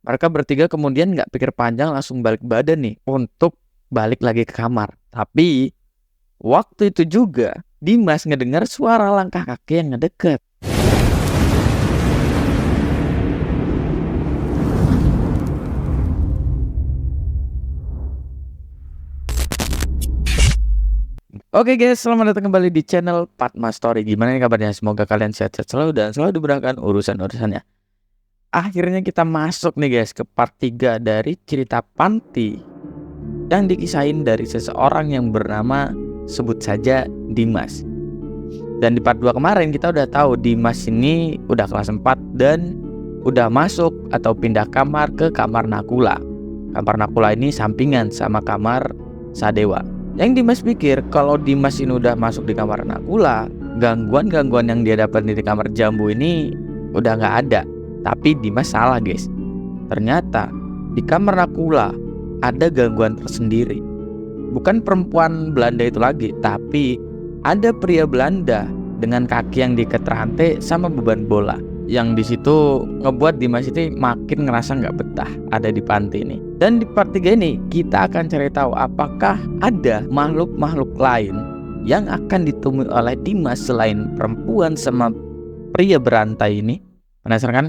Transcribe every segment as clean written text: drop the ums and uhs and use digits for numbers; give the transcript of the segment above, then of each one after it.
Mereka bertiga kemudian nggak pikir panjang langsung balik badan nih untuk balik lagi ke kamar. Tapi waktu itu juga Dimas ngedengar suara langkah kaki yang ngedeket. Oke guys, selamat datang kembali di channel Padma Story. Gimana nih kabarnya? Semoga kalian sehat-sehat selalu dan selalu dimudahkan urusan-urusannya. Akhirnya kita masuk nih guys ke part 3 dari cerita Panti yang dikisahin dari seseorang yang bernama sebut saja Dimas. Dan di part 2 kemarin kita udah tahu Dimas ini udah kelas 4 dan udah masuk atau pindah kamar ke kamar Nakula. Kamar Nakula ini sampingan sama kamar Sadewa. Yang Dimas pikir kalau Dimas ini udah masuk di kamar Nakula, gangguan-gangguan yang dia dapat di kamar Jambu ini udah nggak ada. Tapi Dimas salah guys. Ternyata di kamar Nakula ada gangguan tersendiri. Bukan perempuan Belanda itu lagi, tapi ada pria Belanda dengan kaki yang diikat rantai sama beban bola. Yang di situ ngebuat Dimas itu makin ngerasa nggak betah ada di panti ini. Dan di part 3 ini kita akan cari tahu apakah ada makhluk-makhluk lain yang akan ditemui oleh Dimas selain perempuan sama pria berantai ini. Penasaran kan?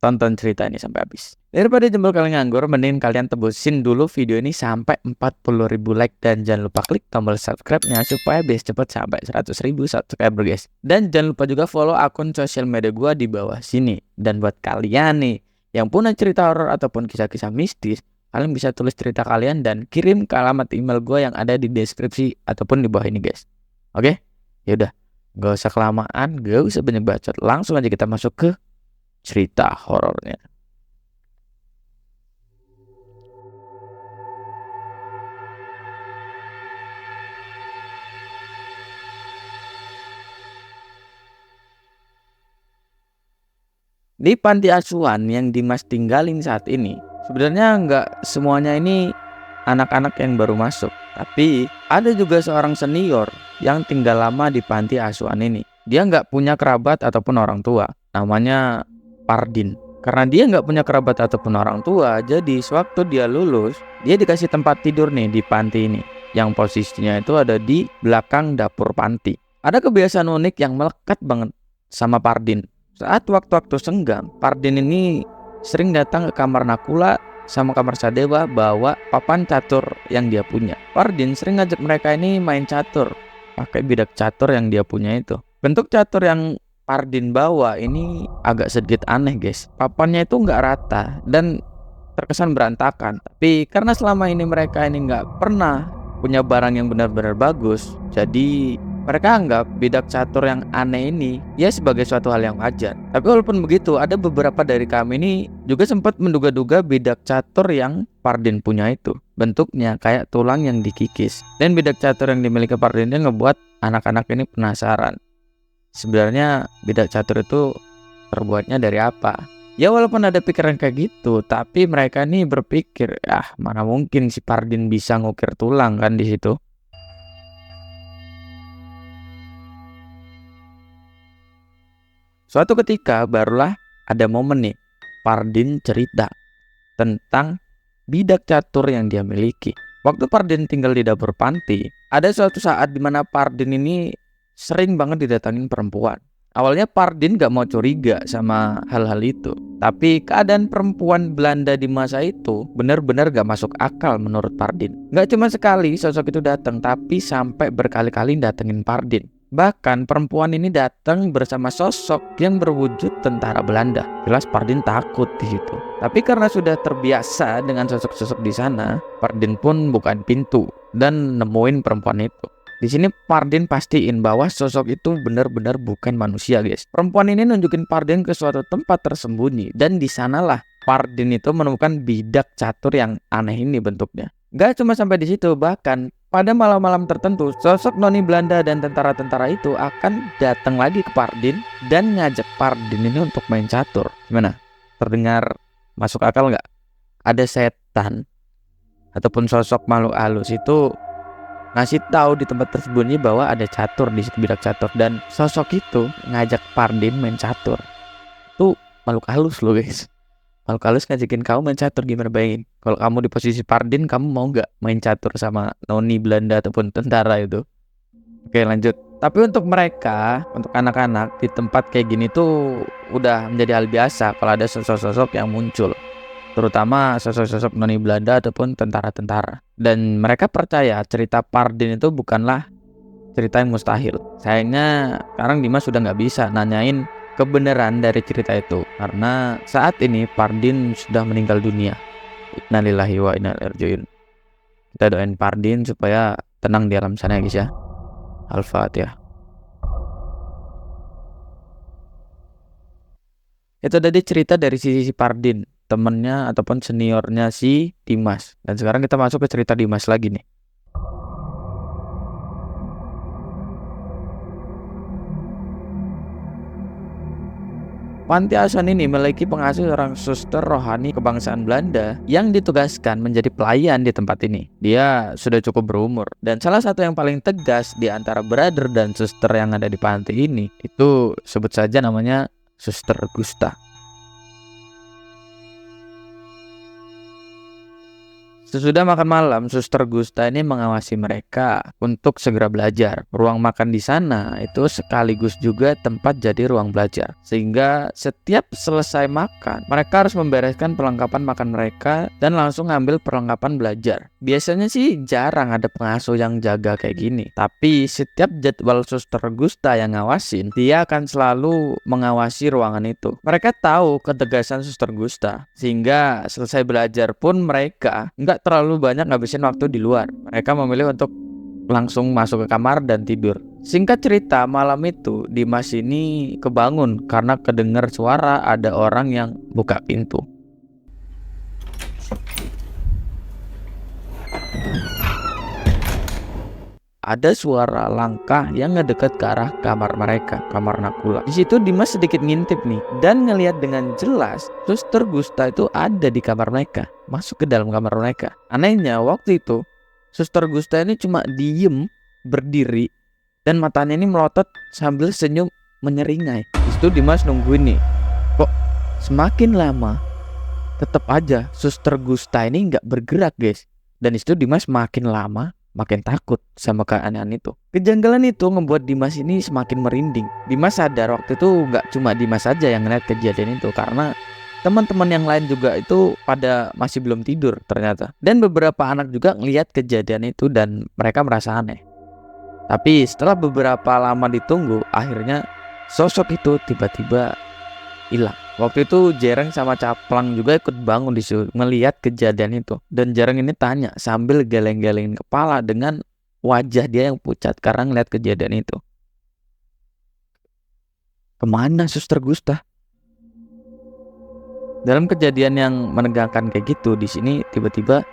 Tonton cerita ini sampai habis. Daripada jempol kalian nganggur, mending kalian tebusin dulu video ini sampai 40.000 like dan jangan lupa klik tombol subscribe-nya supaya biar cepet sampai 100.000 subscriber guys. Dan jangan lupa juga follow akun sosial media gua di bawah sini. Dan buat kalian nih yang punya cerita horor ataupun kisah-kisah mistis, kalian bisa tulis cerita kalian dan kirim ke alamat email gua yang ada di deskripsi ataupun di bawah ini guys. Oke? Yaudah, gak usah kelamaan, gak usah banyak bacot, langsung aja kita masuk ke cerita horornya. Di panti asuhan yang Dimas tinggalin saat ini, sebenarnya nggak semuanya ini anak-anak yang baru masuk, tapi ada juga seorang senior yang tinggal lama di panti asuhan ini. Dia nggak punya kerabat ataupun orang tua, namanya Pardin. Karena dia nggak punya kerabat ataupun orang tua, jadi sewaktu dia lulus, dia dikasih tempat tidur nih di panti ini, yang posisinya itu ada di belakang dapur panti. Ada kebiasaan unik yang melekat banget sama Pardin. Saat waktu-waktu senggang, Pardin ini sering datang ke kamar Nakula sama kamar Sadewa bawa papan catur yang dia punya. Pardin sering ngajak mereka ini main catur, pakai bidak catur yang dia punya itu. Bentuk catur yang Pardin bawa ini agak sedikit aneh guys. Papannya itu nggak rata dan terkesan berantakan. Tapi karena selama ini mereka ini nggak pernah punya barang yang benar-benar bagus, jadi mereka anggap bidak catur yang aneh ini ya sebagai suatu hal yang wajar. Tapi walaupun begitu, ada beberapa dari kami ini juga sempat menduga-duga bidak catur yang Pardin punya itu bentuknya kayak tulang yang dikikis. Dan bidak catur yang dimiliki Pardin ini ngebuat anak-anak ini penasaran. Sebenarnya bidak catur itu terbuatnya dari apa? Ya walaupun ada pikiran kayak gitu, tapi mereka ini berpikir, mana mungkin si Pardin bisa ngukir tulang kan di situ. Suatu ketika barulah ada momen nih, Pardin cerita tentang bidak catur yang dia miliki. Waktu Pardin tinggal di dapur panti, ada suatu saat dimana Pardin ini sering banget didatangin perempuan. Awalnya Pardin gak mau curiga sama hal-hal itu, tapi keadaan perempuan Belanda di masa itu benar-benar gak masuk akal menurut Pardin. Gak cuma sekali sosok itu datang, tapi sampai berkali-kali datengin Pardin. Bahkan perempuan ini datang bersama sosok yang berwujud tentara Belanda. Jelas Pardin takut di situ. Tapi karena sudah terbiasa dengan sosok-sosok di sana, Pardin pun bukain pintu dan nemuin perempuan itu. Di sini Pardin pastiin bahwa sosok itu benar-benar bukan manusia guys. Perempuan ini nunjukin Pardin ke suatu tempat tersembunyi dan di sanalah Pardin itu menemukan bidak catur yang aneh ini bentuknya. Gak cuma sampai di situ, bahkan pada malam-malam tertentu sosok noni Belanda dan tentara-tentara itu akan datang lagi ke Pardin dan ngajak Pardin ini untuk main catur. Gimana? Terdengar masuk akal nggak? Ada setan ataupun sosok makhluk halus itu ngasih tahu di tempat tersembunyi bahwa ada catur di situ, bidak catur, dan sosok itu ngajak Pardin main catur. Itu makhluk halus loh guys. Makhluk halus ngajakin kamu main catur, gimana, bayangin kalau kamu di posisi Pardin, kamu mau nggak main catur sama noni Belanda ataupun tentara itu? Oke, lanjut. Tapi untuk mereka, untuk anak-anak di tempat kayak gini tuh udah menjadi hal biasa kalau ada sosok-sosok yang muncul, terutama sosok-sosok noni Belanda ataupun tentara-tentara. Dan mereka percaya cerita Pardin itu bukanlah cerita yang mustahil. Sayangnya sekarang Dimas sudah nggak bisa nanyain kebenaran dari cerita itu, karena saat ini Pardin sudah meninggal dunia. Innalillahi wa inna ilaihi rajiun. Kita doain Pardin supaya tenang di alam sana ya guys ya. Al-Fatihah. Itu tadi cerita dari sisi Pardin, temennya ataupun seniornya si Dimas. Dan sekarang kita masuk ke cerita Dimas lagi nih. Panti asuhan ini memiliki pengasuh seorang suster rohani kebangsaan Belanda yang ditugaskan menjadi pelayan di tempat ini. Dia sudah cukup berumur, dan salah satu yang paling tegas di antara brother dan suster yang ada di panti ini itu sebut saja namanya Suster Gusta. Sesudah makan malam, Suster Gusta ini mengawasi mereka untuk segera belajar. Ruang makan di sana itu sekaligus juga tempat jadi ruang belajar. Sehingga setiap selesai makan, mereka harus membereskan perlengkapan makan mereka dan langsung ngambil perlengkapan belajar. Biasanya sih jarang ada pengasuh yang jaga kayak gini. Tapi setiap jadwal Suster Gusta yang ngawasin, dia akan selalu mengawasi ruangan itu. Mereka tahu ketegasan Suster Gusta, sehingga selesai belajar pun mereka nggak terlalu banyak ngabisin waktu di luar. Mereka memilih untuk langsung masuk ke kamar dan tidur. Singkat cerita, malam itu Dimas ini kebangun karena kedengar suara ada orang yang buka pintu. Ada suara langkah yang ngedekat ke arah kamar mereka, kamar Nakula. Di situ Dimas sedikit ngintip nih dan ngelihat dengan jelas Suster Gusta itu ada di kamar mereka, masuk ke dalam kamar mereka. Anehnya waktu itu Suster Gusta ini cuma diem berdiri dan matanya ini melotot sambil senyum menyeringai. Di situ Dimas nungguin nih, kok semakin lama tetap aja Suster Gusta ini nggak bergerak guys. Dan di situ Dimas makin lama makin takut sama keanehan itu. Kejanggalan itu membuat Dimas ini semakin merinding. Dimas sadar waktu itu nggak cuma Dimas saja yang ngeliat kejadian itu, karena teman-teman yang lain juga itu pada masih belum tidur ternyata. Dan beberapa anak juga ngeliat kejadian itu dan mereka merasa aneh. Tapi setelah beberapa lama ditunggu, akhirnya sosok itu tiba-tiba hilang. Waktu itu Jereng sama Caplang juga ikut bangun di situ ngelihat kejadian itu. Dan Jereng ini tanya sambil geleng-gelengin kepala dengan wajah dia yang pucat karena ngelihat kejadian itu. Kemana Suster Gusta? Dalam kejadian yang menegangkan kayak gitu, di sini tiba-tiba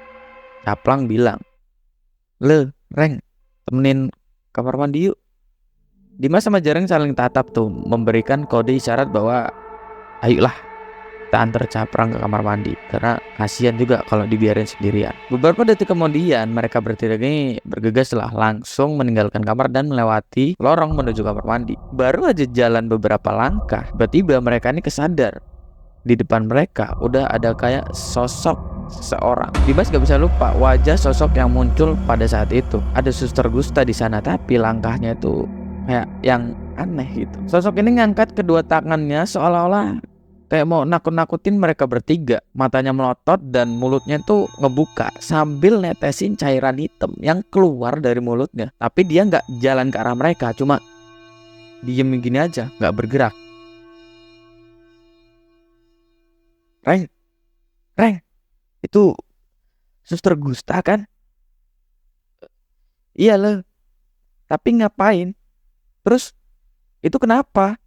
Caplang bilang, "Le, Reng, temenin kamar mandi yuk." Dimas sama Jereng saling tatap tuh, memberikan kode isyarat bahwa ayolah kita antar Caplang ke kamar mandi, karena kasihan juga kalau dibiarin sendirian. Beberapa detik kemudian mereka bertiga ini bergegas lah langsung meninggalkan kamar dan melewati lorong menuju kamar mandi. Baru aja jalan beberapa langkah, tiba-tiba mereka ini kesadar di depan mereka udah ada kayak sosok seseorang. Dimas gak bisa lupa wajah sosok yang muncul pada saat itu. Ada Suster Gusta di sana, tapi langkahnya itu kayak yang aneh gitu. Sosok ini ngangkat kedua tangannya seolah-olah kayak mau nakut-nakutin mereka bertiga. Matanya melotot dan mulutnya tuh ngebuka sambil netesin cairan hitam yang keluar dari mulutnya. Tapi dia nggak jalan ke arah mereka, cuma diem gini aja, nggak bergerak. Reng, Reng, itu Suster Gusta kan? Iya loh, tapi ngapain? Terus itu kenapa?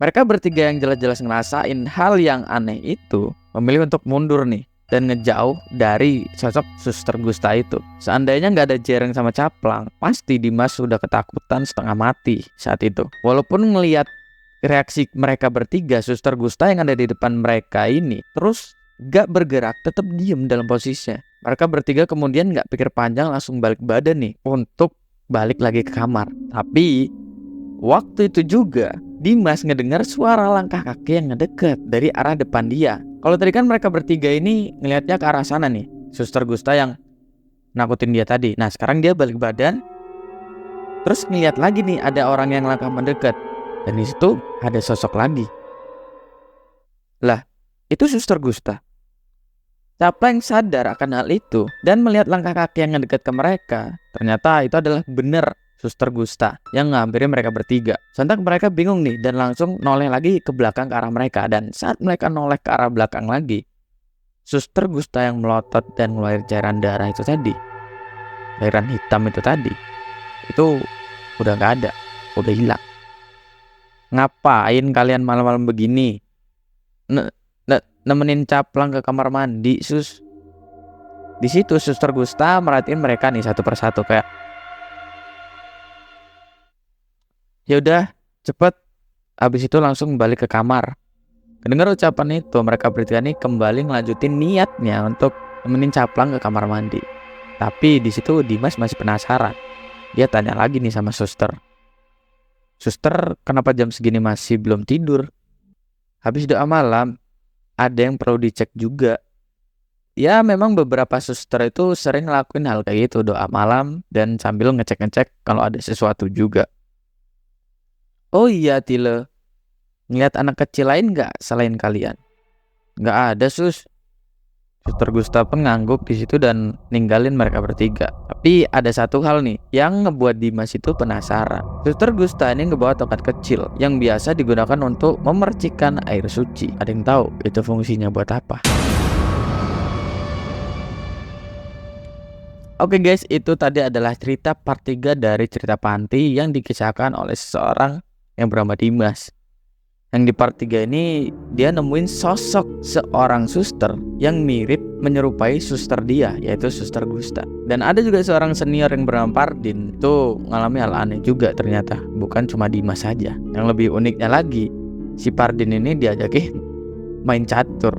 Mereka bertiga yang jelas-jelas ngerasain hal yang aneh itu memilih untuk mundur nih dan ngejauh dari sosok Suster Gusta itu. Seandainya nggak ada Jereng sama Caplang, pasti Dimas sudah ketakutan setengah mati saat itu. Walaupun ngelihat reaksi mereka bertiga, Suster Gusta yang ada di depan mereka ini terus nggak bergerak, tetap diem dalam posisinya. Mereka bertiga kemudian nggak pikir panjang, langsung balik badan nih untuk balik lagi ke kamar. Tapi waktu itu juga Dimas ngedengar suara langkah kaki yang ngedeket dari arah depan dia. Kalau tadi kan mereka bertiga ini ngelihatnya ke arah sana nih, Suster Gusta yang nakutin dia tadi. Nah sekarang dia balik badan, terus ngeliat lagi nih ada orang yang langkah mendekat, dan di situ ada sosok lagi. Lah, itu Suster Gusta. Capleng sadar akan hal itu dan melihat langkah kaki yang mendekat ke mereka. Ternyata itu adalah benar Suster Gusta yang menghampiri mereka bertiga. Sontak mereka bingung nih dan langsung noleh lagi ke belakang ke arah mereka. Dan saat mereka noleh ke arah belakang lagi, Suster Gusta yang melotot dan ngeluarin cairan darah itu tadi, cairan hitam itu tadi, itu udah gak ada, udah hilang. Ngapain kalian malam-malam begini? Nemenin Caplang ke kamar mandi, Sus. Di situ Suster Gusta merhatiin mereka nih satu persatu kayak, ya udah cepet. Habis itu langsung balik ke kamar. Kedengar ucapan itu, mereka bertiga nih kembali ngelanjutin niatnya untuk nemenin Caplang ke kamar mandi. Tapi di situ Dimas masih penasaran. Dia tanya lagi nih sama Suster, Suster, kenapa jam segini masih belum tidur? Habis doa malam, ada yang perlu dicek juga. Ya memang beberapa suster itu sering ngelakuin hal kayak gitu, doa malam dan sambil ngecek-ngecek kalau ada sesuatu juga. Oh iya Tile, ngeliat anak kecil lain gak selain kalian? Gak ada Sus. Suster Gusta pun ngangguk di situ dan ninggalin mereka bertiga. Tapi ada satu hal nih yang ngebuat Dimas itu penasaran. Suster Gusta ini ngebawa tongkat kecil yang biasa digunakan untuk memercikkan air suci. Ada yang tahu itu fungsinya buat apa? Oke guys, itu tadi adalah cerita part 3 dari cerita Panti yang dikisahkan oleh seseorang yang bernama Dimas. Yang di part 3 ini dia nemuin sosok seorang suster yang mirip menyerupai suster dia, yaitu Suster Gusta. Dan ada juga seorang senior yang bernama Pardin, itu ngalami hal aneh juga ternyata, bukan cuma Dimas saja. Yang lebih uniknya lagi, si Pardin ini diajakin main catur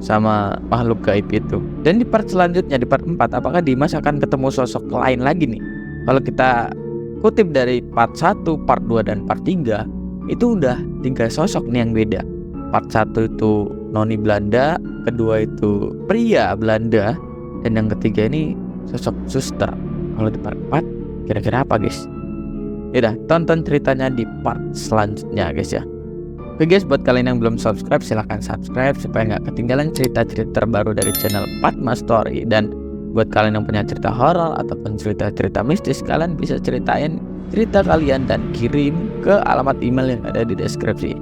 sama makhluk gaib itu. Dan di part selanjutnya, di part 4, apakah Dimas akan ketemu sosok lain lagi nih? Kalau kita kutip dari part 1, part 2, dan part 3, itu udah 3 sosok nih yang beda. Part 1 itu noni Belanda, kedua itu pria Belanda, dan yang ketiga ini sosok suster. Kalau di part 4 kira-kira apa guys? Yaudah, tonton ceritanya di part selanjutnya guys ya. Oke guys, buat kalian yang belum subscribe, silahkan subscribe supaya nggak ketinggalan cerita-cerita terbaru dari channel Padma Story. Dan buat kalian yang punya cerita horor ataupun cerita-cerita mistis, kalian bisa ceritain cerita kalian dan kirim ke alamat email yang ada di deskripsi.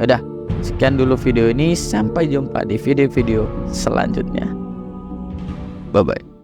Udah, sekian dulu video ini, sampai jumpa di video-video selanjutnya. Bye bye.